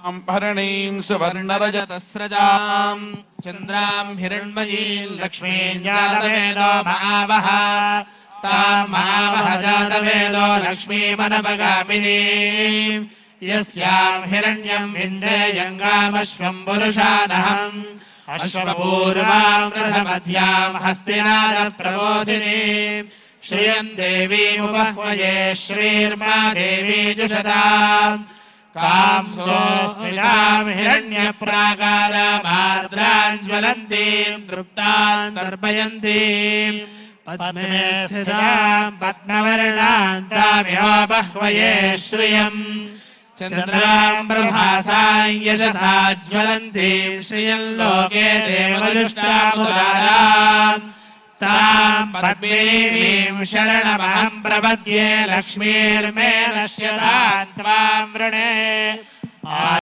भरणीं सुवर्णरजतस्रजाम् चन्द्राम् हिरण्मयीम् लक्ष्मीम् जातवेदो महावः ताम् महावः जातवेदो लक्ष्मीमनपगामिनीम् यस्याम् हिरण्यम् विन्देयङ्गामश्वम् पुरुषानहम् अश्वपूर्वाम् रथमध्याम् हस्तिनादप्रबोधिनीम् श्रियम् देवीमुपह्वये श्रीर्मा देवी जुषताम् कांसोऽस्मिताम् हिरण्यप्राकारामार्द्राम् ज्वलन्तीम् तृप्ताम् तर्पयन्तीम् पद्मे स्थिताम् पद्मवर्णाम् तामिहोपह्वये श्रियम् चन्द्राम् प्रभासाम् यशसा ज्वलन्तीम् श्रियम् लोके देवजुष्टामुदाराम् ताम् पद्मिनीम् शरणमहम् प्रपद्ये लक्ष्मीर्मे नश्यताम् त्वाम् वृणे